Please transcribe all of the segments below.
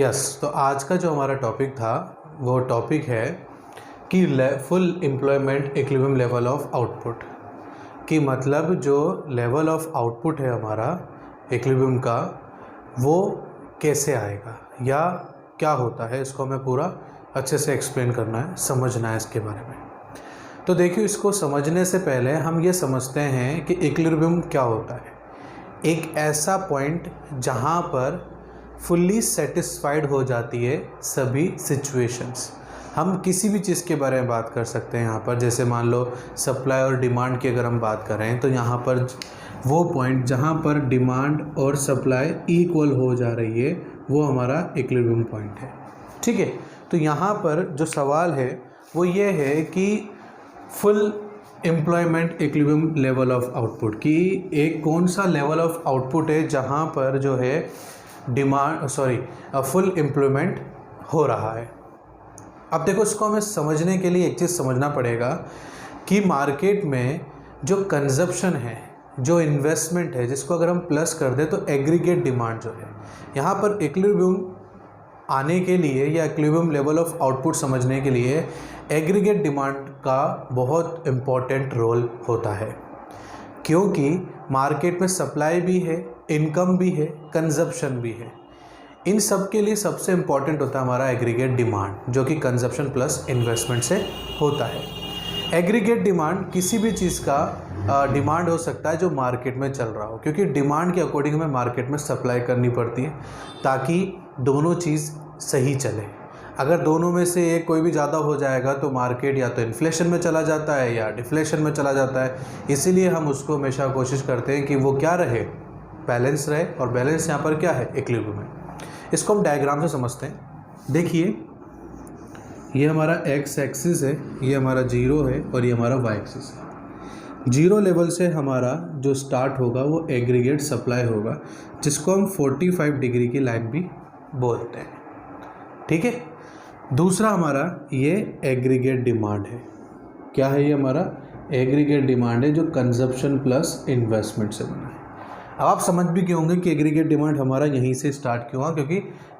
Yes, तो आज का जो हमारा टॉपिक था वो टॉपिक है कि full employment equilibrium level of output, कि मतलब जो लेवल ऑफ आउटपुट है हमारा इक्विलिब्रियम का वो कैसे आएगा या क्या होता है, इसको हमें पूरा अच्छे से एक्सप्लेन करना है, समझना है इसके बारे में। तो देखिए, इसको समझने से पहले हम ये समझते हैं कि इक्विलिब्रियम क्या होता है। एक ऐसा पॉइंट जहाँ पर फुल्ली सेटिस्फाइड हो जाती है सभी सिचुएशंस। हम किसी भी चीज़ के बारे में बात कर सकते हैं यहाँ पर, जैसे मान लो सप्लाई और डिमांड की अगर हम बात करें तो यहाँ पर वो पॉइंट जहाँ पर डिमांड और सप्लाई इक्वल हो जा रही है वो हमारा इक्विलिब्रियम पॉइंट है। ठीक है, तो यहाँ पर जो सवाल है वो ये है कि full employment equilibrium level of output, कि एक कौन सा लेवल ऑफ आउटपुट है जहाँ पर जो है फुल एम्प्लॉयमेंट हो रहा है। अब देखो, इसको हमें समझने के लिए एक चीज़ समझना पड़ेगा कि मार्केट में जो कंजप्शन है, जो इन्वेस्टमेंट है, जिसको अगर हम प्लस कर दें तो एग्रीगेट डिमांड जो है, यहाँ पर इक्विलिब्रियम आने के लिए या इक्विलिब्रियम लेवल ऑफ आउटपुट समझने के लिए एग्रीगेट डिमांड का बहुत इम्पॉर्टेंट रोल होता है, क्योंकि मार्केट में सप्लाई भी है, इनकम भी है, कंजप्शन भी है। इन सब के लिए सबसे इम्पॉर्टेंट होता है हमारा एग्रीगेट डिमांड, जो कि कंजप्शन प्लस इन्वेस्टमेंट से होता है। एग्रीगेट डिमांड किसी भी चीज़ का डिमांड हो सकता है जो मार्केट में चल रहा हो, क्योंकि डिमांड के अकॉर्डिंग हमें मार्केट में सप्लाई करनी पड़ती है ताकि दोनों चीज़ सही चले। अगर दोनों में से एक कोई भी ज़्यादा हो जाएगा तो मार्केट या तो इन्फ्लेशन में चला जाता है या डिफ्लेशन में चला जाता है। इसीलिए हम उसको हमेशा कोशिश करते हैं कि वो क्या रहे, बैलेंस रहे, और बैलेंस यहाँ पर क्या है, इक्विलिब्रियम है। इसको हम डायग्राम से समझते हैं। देखिए, ये हमारा एक्स एक्सिस है, ये हमारा जीरो है और ये हमारा वाई एक्सिस है। जीरो लेवल से हमारा जो स्टार्ट होगा वो एग्रीगेट सप्लाई होगा, जिसको हम 45 डिग्री की लाइन भी बोलते हैं। ठीक है, दूसरा हमारा ये एग्रीगेट डिमांड है। क्या है ये हमारा एग्रीगेट डिमांड है, जो कंजप्शन प्लस इन्वेस्टमेंट से बना है। अब आप समझ भी क्यों होंगे कि एग्रीगेट डिमांड हमारा यहीं से स्टार्ट क्यों हुआ, क्योंकि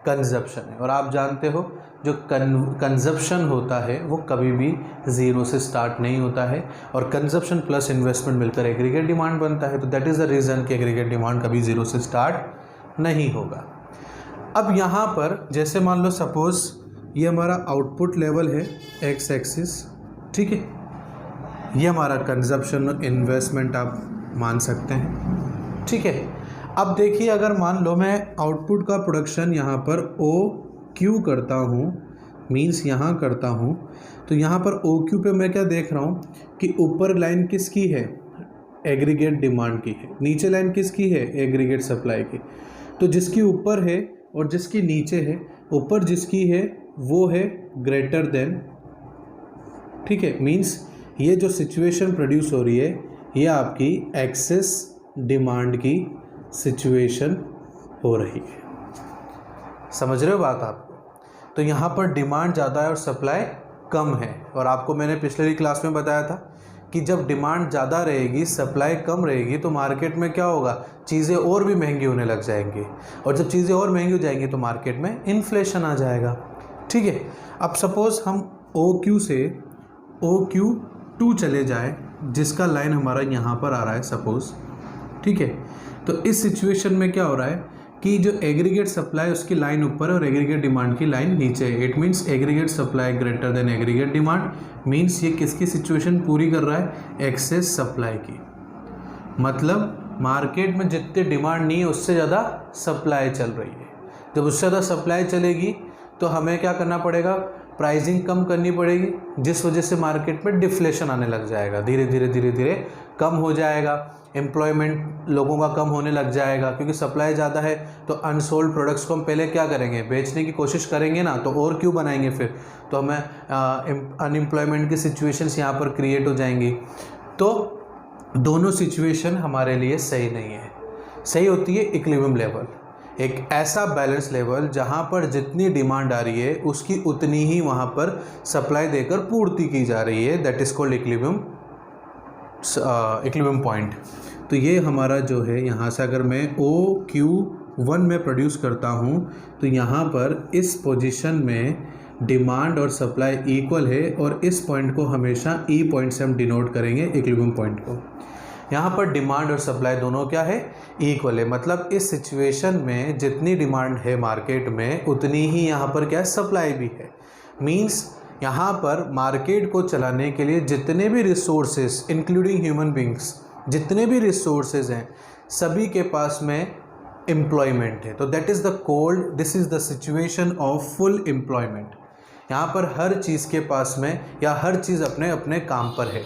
कंजप्शन है। और आप जानते हो जो कंजप्शन होता है वो कभी भी ज़ीरो से स्टार्ट नहीं होता है, और कंजप्शन प्लस इन्वेस्टमेंट मिलकर एग्रीगेट डिमांड बनता है। तो दैट इज़ द रीज़न कि एग्रीगेट डिमांड कभी ज़ीरो से स्टार्ट नहीं होगा। अब यहाँ पर जैसे मान लो सपोज़ ये हमारा आउटपुट लेवल है एक्स एक्सिस, ठीक है, ये हमारा कंजप्शन इन्वेस्टमेंट आप मान सकते हैं। ठीक है, अब देखिए, अगर मान लो मैं आउटपुट का प्रोडक्शन यहाँ पर ओ क्यू करता हूँ, मीन्स यहाँ करता हूँ, तो यहाँ पर ओ क्यू पे मैं क्या देख रहा हूँ कि ऊपर लाइन किसकी है, एग्रीगेट डिमांड की है, नीचे लाइन किसकी है, एग्रीगेट सप्लाई की। तो जिसकी ऊपर है और जिसकी नीचे है, ऊपर जिसकी है वो है ग्रेटर देन, ठीक है, मीन्स ये जो सिचुएशन प्रोड्यूस हो रही है ये आपकी एक्सेस डिमांड की सिचुएशन हो रही है। समझ रहे हो बात आपको? तो यहाँ पर डिमांड ज़्यादा है और सप्लाई कम है, और आपको मैंने पिछले क्लास में बताया था कि जब डिमांड ज़्यादा रहेगी, सप्लाई कम रहेगी, तो मार्केट में क्या होगा, चीज़ें और भी महंगी होने लग जाएंगी, और जब चीज़ें और महंगी हो जाएंगी तो मार्केट में इन्फ्लेशन आ जाएगा। ठीक है, अब सपोज़ हम OQ से OQ2 चले जाए, जिसका लाइन हमारा यहाँ पर आ रहा है सपोज़, ठीक है, तो इस सिचुएशन में क्या हो रहा है कि जो एग्रीगेट सप्लाई उसकी लाइन ऊपर है और एग्रीगेट डिमांड की लाइन नीचे है। It means aggregate supply greater than aggregate demand, means ये किसकी सिचुएशन पूरी कर रहा है, एक्सेस सप्लाई की। मतलब मार्केट में जितनी डिमांड नहीं है उससे ज़्यादा सप्लाई चल रही है। जब उससे ज़्यादा सप्लाई चलेगी तो हमें क्या करना पड़ेगा, प्राइसिंग कम करनी पड़ेगी, जिस वजह से मार्केट में डिफ्लेशन आने लग जाएगा, धीरे धीरे कम हो जाएगा। एम्प्लॉयमेंट लोगों का कम होने लग जाएगा, क्योंकि सप्लाई ज़्यादा है तो अनसोल्ड प्रोडक्ट्स को हम पहले क्या करेंगे, बेचने की कोशिश करेंगे ना, तो और क्यों बनाएंगे फिर, तो हमें अनएम्प्लॉयमेंट की सिचुएशंस यहाँ पर क्रिएट हो जाएंगी। तो दोनों सिचुएशन हमारे लिए सही नहीं है। सही होती है इक्विलिब्रियम लेवल, एक ऐसा बैलेंस लेवल जहाँ पर जितनी डिमांड आ रही है उसकी उतनी ही वहाँ पर सप्लाई देकर पूर्ति की जा रही है। That is called equilibrium point. तो ये हमारा जो है, यहाँ से अगर मैं OQ 1 में प्रोड्यूस करता हूँ तो यहाँ पर इस पोजीशन में डिमांड और सप्लाई इक्वल है और इस पॉइंट को हमेशा ई पॉइंट से हम डिनोट करेंगे इक्विलिब्रियम पॉइंट को। यहाँ पर डिमांड और सप्लाई दोनों क्या है, इक्वल है, मतलब इस सिचुएशन में जितनी डिमांड है मार्केट में उतनी ही यहाँ पर क्या सप्लाई भी है। मीन्स यहाँ पर मार्केट को चलाने के लिए जितने भी रिसोर्सेज इंक्लूडिंग ह्यूमन बींग्स, जितने भी रिसोर्सेज हैं सभी के पास में एम्प्लॉयमेंट है। तो that is the cold, this is the situation of full employment. यहाँ पर हर चीज़ के पास में या हर चीज़ अपने अपने काम पर है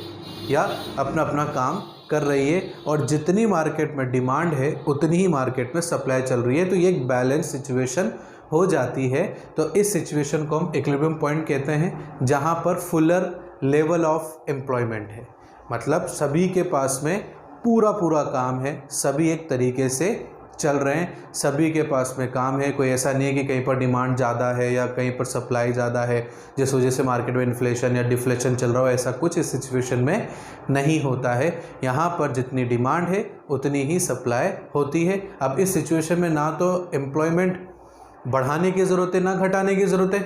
या अपना अपना काम कर रही है और जितनी मार्केट में डिमांड है उतनी ही मार्केट में सप्लाई चल रही है। तो ये एक बैलेंस सिचुएशन हो जाती है। तो इस सिचुएशन को हम इक्विलिब्रियम पॉइंट कहते हैं, जहाँ पर फुलर लेवल ऑफ एम्प्लॉयमेंट है, मतलब सभी के पास में पूरा काम है, सभी एक तरीके से चल रहे हैं, सभी के पास में काम है। कोई ऐसा नहीं है कि कहीं पर डिमांड ज़्यादा है या कहीं पर सप्लाई ज़्यादा है जिस वजह से मार्केट में इन्फ्लेशन या डिफ्लेशन चल रहा हो, ऐसा कुछ इस सिचुएशन में नहीं होता है। यहाँ पर जितनी डिमांड है उतनी ही सप्लाई होती है। अब इस सिचुएशन में ना तो एम्प्लॉयमेंट बढ़ाने की ज़रूरत है ना घटाने की ज़रूरत है,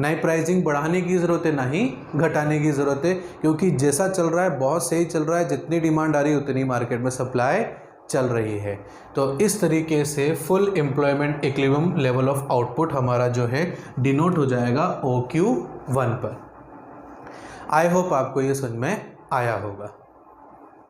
ना ही प्राइसिंग बढ़ाने की ज़रूरत है ना ही घटाने की ज़रूरत है, क्योंकि जैसा चल रहा है बहुत सही चल रहा है। जितनी डिमांड आ रही है उतनी मार्केट में सप्लाई चल रही है। तो इस तरीके से full employment equilibrium level of output हमारा जो है डिनोट हो जाएगा OQ1 पर। आई होप आपको ये समझ में आया होगा।